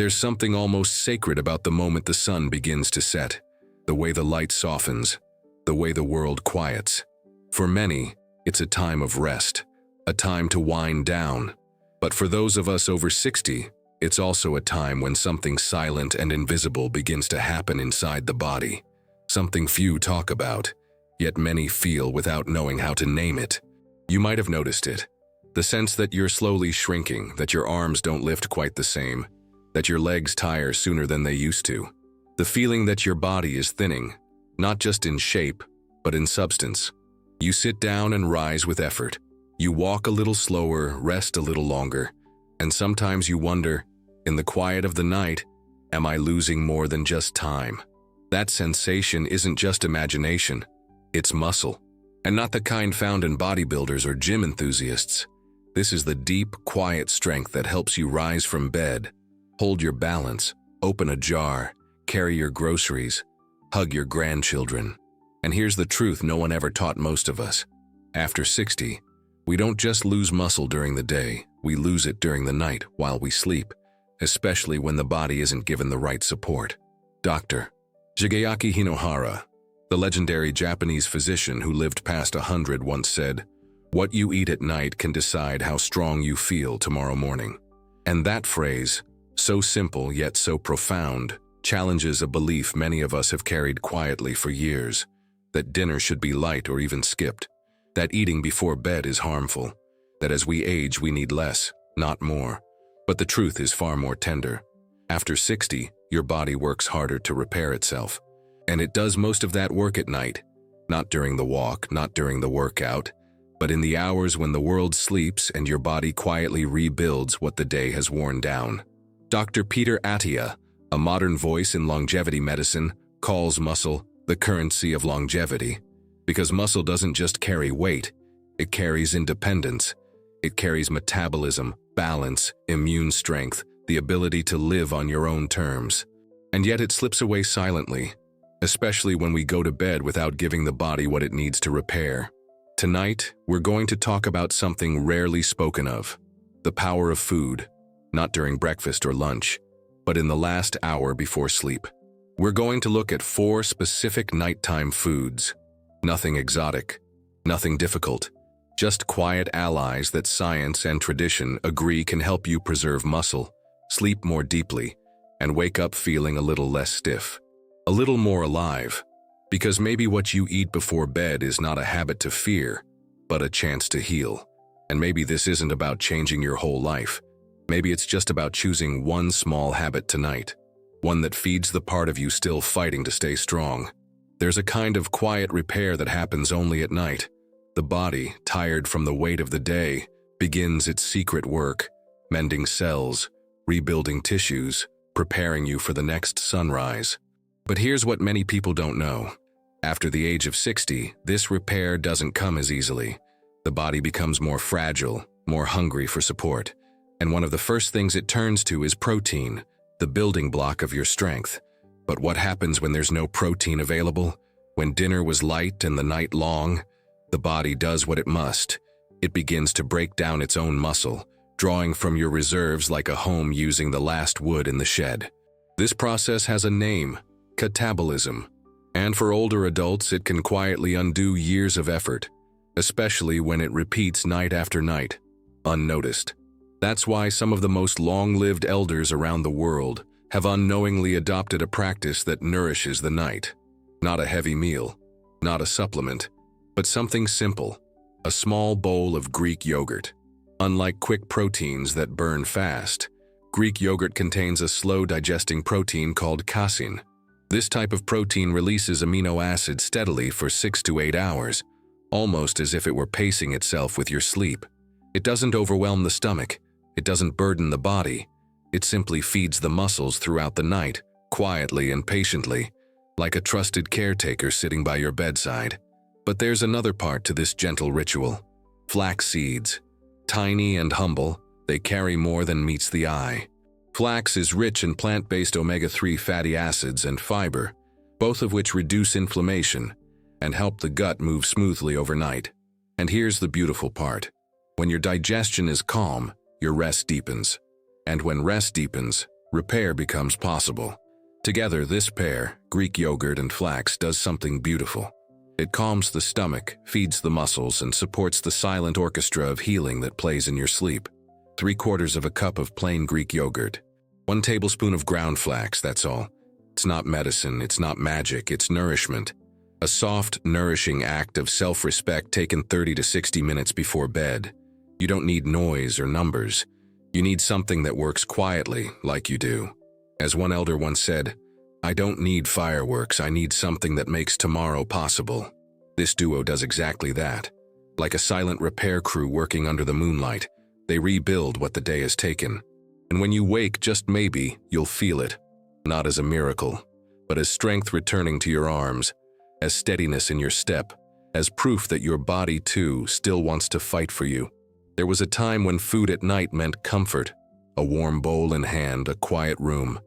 There's something almost sacred about the moment the sun begins to set, the way the light softens, the way the world quiets. For many, it's a time of rest, a time to wind down. But for those of us over 60, it's also a time when something silent and invisible begins to happen inside the body. Something few talk about, yet many feel without knowing how to name it. You might have noticed it. The sense that you're slowly shrinking, that your arms don't lift quite the same, that your legs tire sooner than they used to. The feeling that your body is thinning, not just in shape, but in substance. You sit down and rise with effort. You walk a little slower, rest a little longer, and sometimes you wonder, in the quiet of the night, am I losing more than just time? That sensation isn't just imagination, it's muscle. And not the kind found in bodybuilders or gym enthusiasts. This is the deep, quiet strength that helps you rise from bed, hold your balance, open a jar, carry your groceries, hug your grandchildren. And here's the truth no one ever taught most of us. After 60, we don't just lose muscle during the day, we lose it during the night while we sleep, especially when the body isn't given the right support. Dr. Shigeaki Hinohara, the legendary Japanese physician who lived past 100, once said, "What you eat at night can decide how strong you feel tomorrow morning." And that phrase, so simple yet so profound, challenges a belief many of us have carried quietly for years, that dinner should be light or even skipped, that eating before bed is harmful, that as we age we need less, not more. But the truth is far more tender. After 60, your body works harder to repair itself. And it does most of that work at night, not during the walk, not during the workout, but in the hours when the world sleeps and your body quietly rebuilds what the day has worn down. Dr. Peter Attia, a modern voice in longevity medicine, calls muscle the currency of longevity, because muscle doesn't just carry weight, it carries independence. It carries metabolism, balance, immune strength, the ability to live on your own terms. And yet it slips away silently, especially when we go to bed without giving the body what it needs to repair. Tonight, we're going to talk about something rarely spoken of, the power of food, not during breakfast or lunch, but in the last hour before sleep. We're going to look at 4 specific nighttime foods. Nothing exotic, nothing difficult, just quiet allies that science and tradition agree can help you preserve muscle, sleep more deeply, and wake up feeling a little less stiff, a little more alive. Because maybe what you eat before bed is not a habit to fear, but a chance to heal. And maybe this isn't about changing your whole life. Maybe it's just about choosing one small habit tonight, one that feeds the part of you still fighting to stay strong. There's a kind of quiet repair that happens only at night. The body, tired from the weight of the day, begins its secret work, mending cells, rebuilding tissues, preparing you for the next sunrise. But here's what many people don't know. After the age of 60, this repair doesn't come as easily. The body becomes more fragile, more hungry for support. And one of the first things it turns to is protein, the building block of your strength. But what happens when there's no protein available? When dinner was light and the night long, the body does what it must. It begins to break down its own muscle, drawing from your reserves like a home using the last wood in the shed. This process has a name, catabolism. And for older adults, it can quietly undo years of effort, especially when it repeats night after night, unnoticed. That's why some of the most long-lived elders around the world have unknowingly adopted a practice that nourishes the night. Not a heavy meal, not a supplement, but something simple, a small bowl of Greek yogurt. Unlike quick proteins that burn fast, Greek yogurt contains a slow-digesting protein called casein. This type of protein releases amino acids steadily for 6 to 8 hours, almost as if it were pacing itself with your sleep. It doesn't overwhelm the stomach, it doesn't burden the body, it simply feeds the muscles throughout the night, quietly and patiently, like a trusted caretaker sitting by your bedside. But there's another part to this gentle ritual. Flax seeds. Tiny and humble, they carry more than meets the eye. Flax is rich in plant-based omega-3 fatty acids and fiber, both of which reduce inflammation and help the gut move smoothly overnight. And here's the beautiful part. When your digestion is calm, your rest deepens. And when rest deepens, repair becomes possible. Together, this pair, Greek yogurt and flax, does something beautiful. It calms the stomach, feeds the muscles, and supports the silent orchestra of healing that plays in your sleep. 3/4 of a cup of plain Greek yogurt. 1 tablespoon of ground flax, that's all. It's not medicine, it's not magic, it's nourishment. A soft, nourishing act of self-respect taken 30 to 60 minutes before bed. You don't need noise or numbers. You need something that works quietly, like you do. As one elder once said, "I don't need fireworks, I need something that makes tomorrow possible." This duo does exactly that. Like a silent repair crew working under the moonlight, they rebuild what the day has taken. And when you wake, just maybe, you'll feel it. Not as a miracle, but as strength returning to your arms, as steadiness in your step, as proof that your body, too, still wants to fight for you. There was a time when food at night meant comfort, a warm bowl in hand, a quiet room,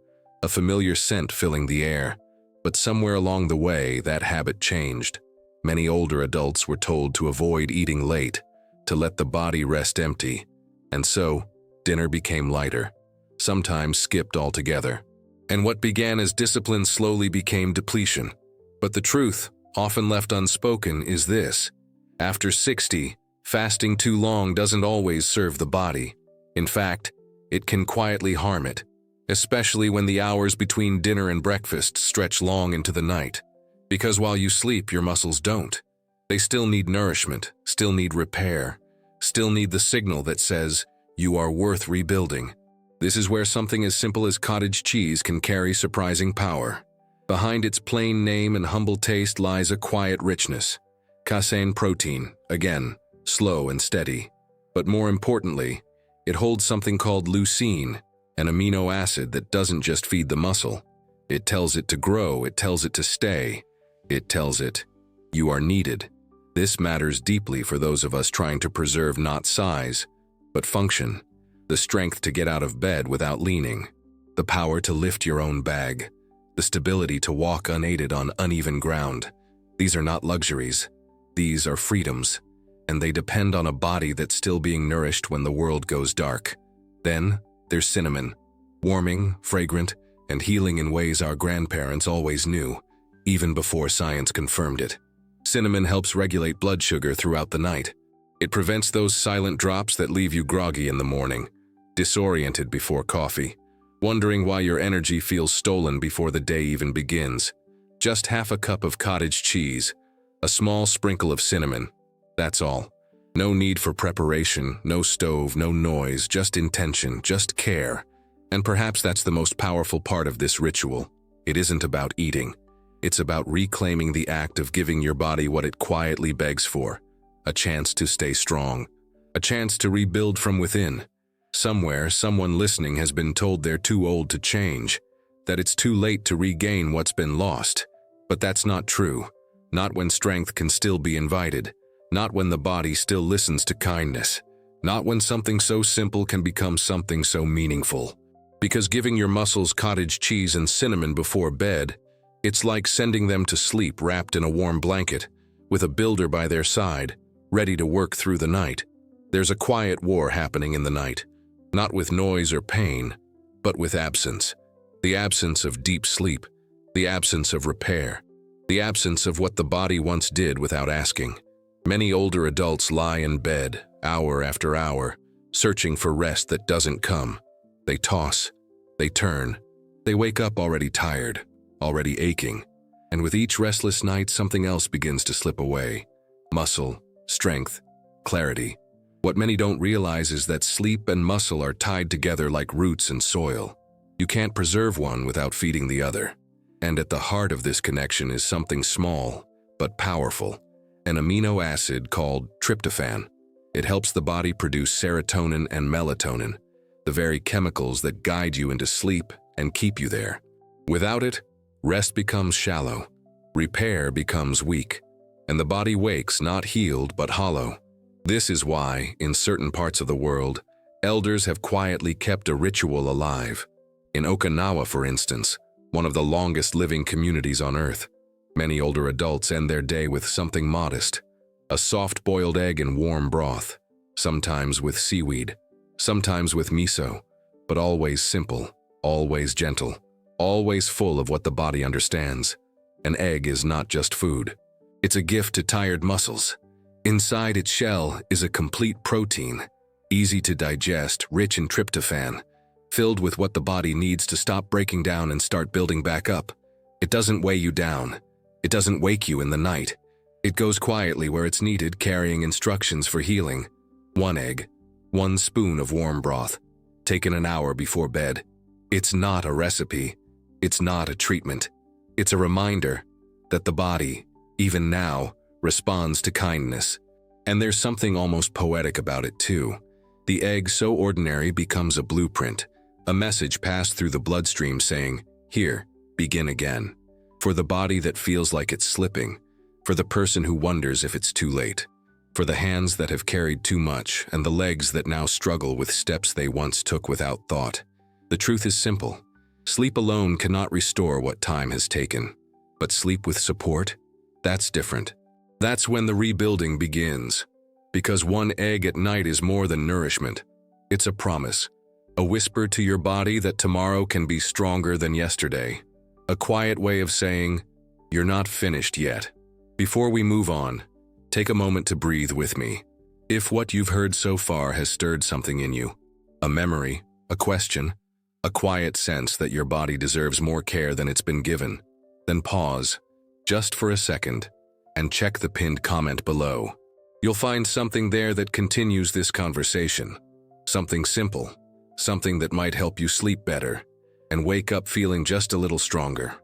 a familiar scent filling the air. But somewhere along the way, that habit changed. Many older adults were told to avoid eating late, to let the body rest empty. And so, dinner became lighter, sometimes skipped altogether. And what began as discipline slowly became depletion. But the truth, often left unspoken, is this. After 60, fasting too long doesn't always serve the body. In fact, it can quietly harm it, especially when the hours between dinner and breakfast stretch long into the night. Because while you sleep, your muscles don't. They still need nourishment, still need repair, still need the signal that says, you are worth rebuilding. This is where something as simple as cottage cheese can carry surprising power. Behind its plain name and humble taste lies a quiet richness. Casein protein, again, slow and steady. But more importantly, it holds something called leucine, an amino acid that doesn't just feed the muscle. It tells it to grow, it tells it to stay. It tells it, you are needed. This matters deeply for those of us trying to preserve not size, but function. The strength to get out of bed without leaning. The power to lift your own bag. The stability to walk unaided on uneven ground. These are not luxuries. These are freedoms. And they depend on a body that's still being nourished when the world goes dark. Then, there's cinnamon. Warming, fragrant, and healing in ways our grandparents always knew, even before science confirmed it. Cinnamon helps regulate blood sugar throughout the night. It prevents those silent drops that leave you groggy in the morning, disoriented before coffee, wondering why your energy feels stolen before the day even begins. Just half a cup of cottage cheese, a small sprinkle of cinnamon. That's all. No need for preparation, no stove, no noise, just intention, just care. And perhaps that's the most powerful part of this ritual. It isn't about eating. It's about reclaiming the act of giving your body what it quietly begs for. A chance to stay strong. A chance to rebuild from within. Somewhere, someone listening has been told they're too old to change, that it's too late to regain what's been lost. But that's not true. Not when strength can still be invited. Not when the body still listens to kindness. Not when something so simple can become something so meaningful. Because giving your muscles cottage cheese and cinnamon before bed, it's like sending them to sleep wrapped in a warm blanket, with a builder by their side, ready to work through the night. There's a quiet war happening in the night, not with noise or pain, but with absence. The absence of deep sleep, the absence of repair, the absence of what the body once did without asking. Many older adults lie in bed, hour after hour, searching for rest that doesn't come. They toss, they turn, they wake up already tired, already aching, and with each restless night something else begins to slip away. Muscle, strength, clarity. What many don't realize is that sleep and muscle are tied together like roots and soil. You can't preserve one without feeding the other. And at the heart of this connection is something small, but powerful. An amino acid called tryptophan. It helps the body produce serotonin and melatonin, the very chemicals that guide you into sleep and keep you there. Without it, rest becomes shallow, repair becomes weak, and the body wakes not healed but hollow. This is why, in certain parts of the world, elders have quietly kept a ritual alive. In Okinawa, for instance, one of the longest living communities on Earth, many older adults end their day with something modest. A soft boiled egg in warm broth, sometimes with seaweed, sometimes with miso, but always simple. always gentle, always full of what the body understands. An egg is not just food. It's a gift to tired muscles. Inside its shell is a complete protein, easy to digest, rich in tryptophan, filled with what the body needs to stop breaking down and start building back up. It doesn't weigh you down. It doesn't wake you in the night. It goes quietly where it's needed, carrying instructions for healing. 1 egg, 1 spoon of warm broth, taken an hour before bed. It's not a recipe. It's not a treatment. It's a reminder that the body, even now, responds to kindness. And there's something almost poetic about it too. The egg so ordinary becomes a blueprint, a message passed through the bloodstream saying, "Here, begin again." For the body that feels like it's slipping, for the person who wonders if it's too late, for the hands that have carried too much and the legs that now struggle with steps they once took without thought. The truth is simple. Sleep alone cannot restore what time has taken. But sleep with support? That's different. That's when the rebuilding begins. Because 1 egg at night is more than nourishment. It's a promise. A whisper to your body that tomorrow can be stronger than yesterday. A quiet way of saying, "You're not finished yet." Before we move on, take a moment to breathe with me. If what you've heard so far has stirred something in you, a memory, a question, a quiet sense that your body deserves more care than it's been given, then pause, just for a second, and check the pinned comment below. You'll find something there that continues this conversation. Something simple, something that might help you sleep better and wake up feeling just a little stronger.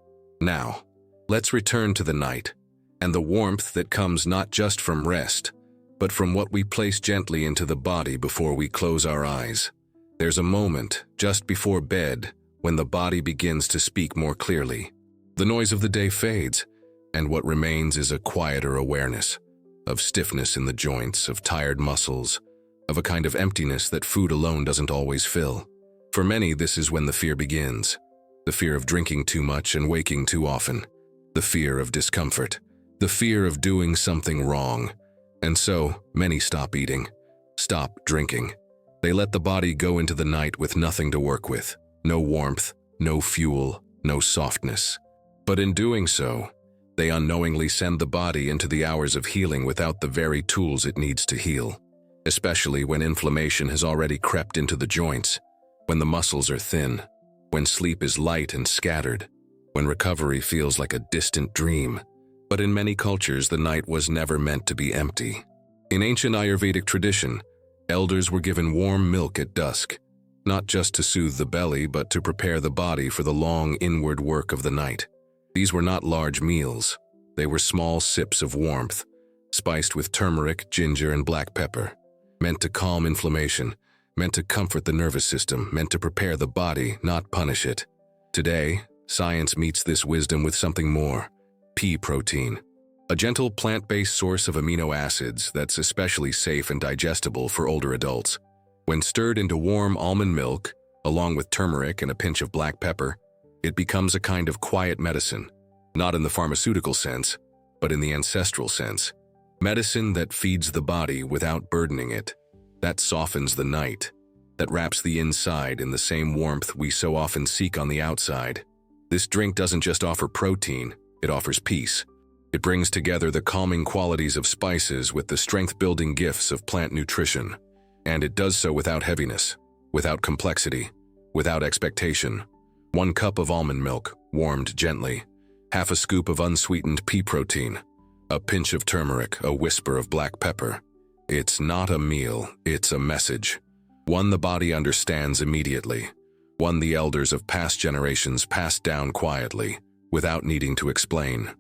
Now, let's return to the night and the warmth that comes not just from rest, but from what we place gently into the body before we close our eyes. There's a moment, just before bed, when the body begins to speak more clearly. The noise of the day fades, and what remains is a quieter awareness of stiffness in the joints, of tired muscles, of a kind of emptiness that food alone doesn't always fill. For many, this is when the fear begins. The fear of drinking too much and waking too often. The fear of discomfort. The fear of doing something wrong. And so, many stop eating, stop drinking. They let the body go into the night with nothing to work with. No warmth, no fuel, no softness. But in doing so, they unknowingly send the body into the hours of healing without the very tools it needs to heal. Especially when inflammation has already crept into the joints, when the muscles are thin, when sleep is light and scattered, when recovery feels like a distant dream. But in many cultures, the night was never meant to be empty. In ancient Ayurvedic tradition, elders were given warm milk at dusk, not just to soothe the belly, but to prepare the body for the long inward work of the night. These were not large meals. They were small sips of warmth, spiced with turmeric, ginger, and black pepper, meant to calm inflammation, meant to comfort the nervous system, meant to prepare the body, not punish it. Today, science meets this wisdom with something more: pea protein, a gentle plant-based source of amino acids that's especially safe and digestible for older adults. When stirred into warm almond milk, along with turmeric and a pinch of black pepper, it becomes a kind of quiet medicine, not in the pharmaceutical sense, but in the ancestral sense. Medicine that feeds the body without burdening it, that softens the night, that wraps the inside in the same warmth we so often seek on the outside. This drink doesn't just offer protein, it offers peace. It brings together the calming qualities of spices with the strength-building gifts of plant nutrition. And it does so without heaviness, without complexity, without expectation. 1 cup of almond milk, warmed gently. Half a scoop of unsweetened pea protein. A pinch of turmeric, a whisper of black pepper. It's not a meal, it's a message. One the body understands immediately. One the elders of past generations passed down quietly, without needing to explain.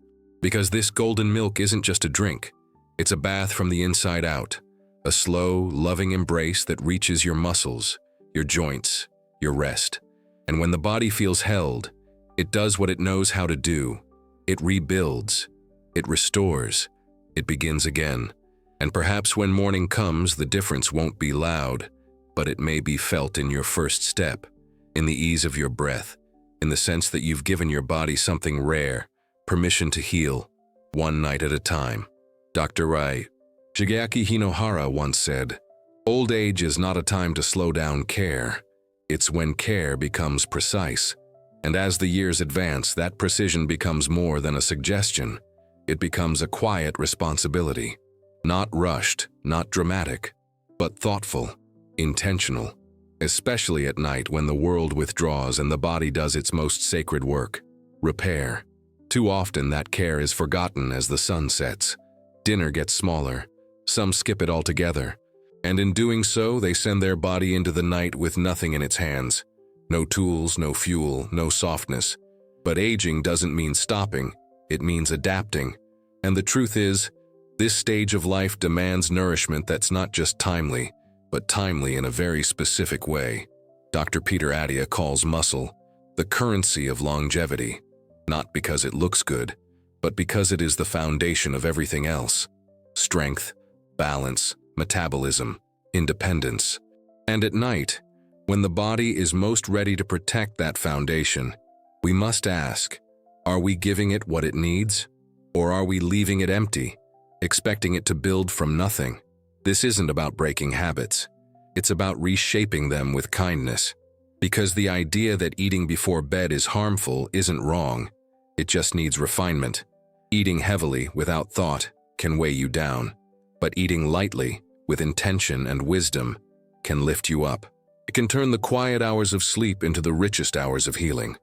Because this golden milk isn't just a drink. It's a bath from the inside out. A slow, loving embrace that reaches your muscles, your joints, your rest. And when the body feels held, it does what it knows how to do. It rebuilds. It restores. It begins again. And perhaps when morning comes, the difference won't be loud, but it may be felt in your first step, in the ease of your breath, in the sense that you've given your body something rare, permission to heal, one night at a time. Dr. Rai Shigeaki Hinohara once said, "Old age is not a time to slow down care. It's when care becomes precise. And as the years advance, that precision becomes more than a suggestion. It becomes a quiet responsibility. Not rushed, not dramatic, but thoughtful, intentional. Especially at night when the world withdraws and the body does its most sacred work, repair. Too often that care is forgotten as the sun sets. Dinner gets smaller. Some skip it altogether. And in doing so, they send their body into the night with nothing in its hands. No tools, no fuel, no softness. But aging doesn't mean stopping. It means adapting. And the truth is, this stage of life demands nourishment that's not just timely, but timely in a very specific way. Dr. Peter Attia calls muscle the currency of longevity, not because it looks good, but because it is the foundation of everything else. Strength, balance, metabolism, independence. And at night, when the body is most ready to protect that foundation, we must ask, are we giving it what it needs? Or are we leaving it empty, expecting it to build from nothing? This isn't about breaking habits. It's about reshaping them with kindness. Because the idea that eating before bed is harmful isn't wrong. It just needs refinement. Eating heavily without thought can weigh you down. But eating lightly, with intention and wisdom, can lift you up. It can turn the quiet hours of sleep into the richest hours of healing.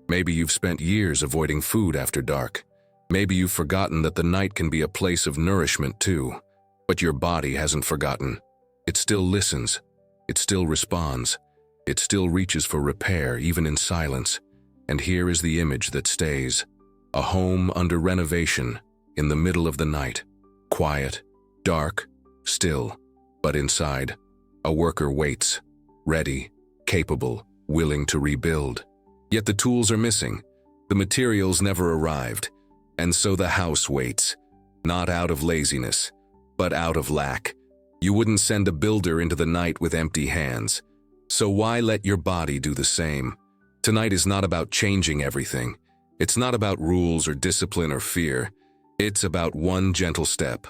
Maybe you've spent years avoiding food after dark. Maybe you've forgotten that the night can be a place of nourishment too. But your body hasn't forgotten. It still listens. It still responds. It still reaches for repair, even in silence. And here is the image that stays. A home under renovation, in the middle of the night. Quiet, dark, still. But inside, a worker waits. Ready, capable, willing to rebuild. Yet the tools are missing. The materials never arrived. And so the house waits. Not out of laziness, but out of lack. You wouldn't send a builder into the night with empty hands. So why let your body do the same? Tonight is not about changing everything. It's not about rules or discipline or fear. It's about one gentle step.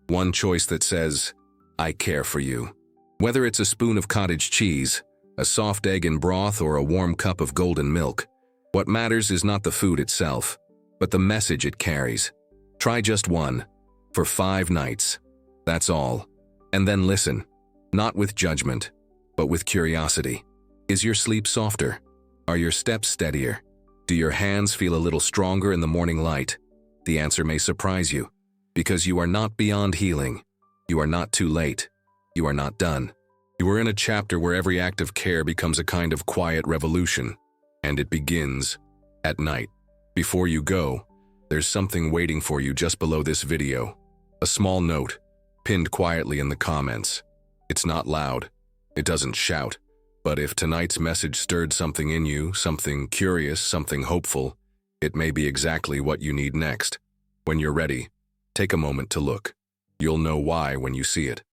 One choice that says, I care for you. Whether it's a spoon of cottage cheese, a soft egg in broth, or a warm cup of golden milk, what matters is not the food itself, but the message it carries. Try just one, for 5 nights. That's all. And then listen, not with judgment, but with curiosity. Is your sleep softer? Are your steps steadier? Do your hands feel a little stronger in the morning light? The answer may surprise you, because you are not beyond healing. You are not too late. You are not done. You are in a chapter where every act of care becomes a kind of quiet revolution, and it begins at night. Before you go, there's something waiting for you just below this video. A small note, pinned quietly in the comments. It's not loud. It doesn't shout. But if tonight's message stirred something in you, something curious, something hopeful, it may be exactly what you need next. When you're ready, take a moment to look. You'll know why when you see it.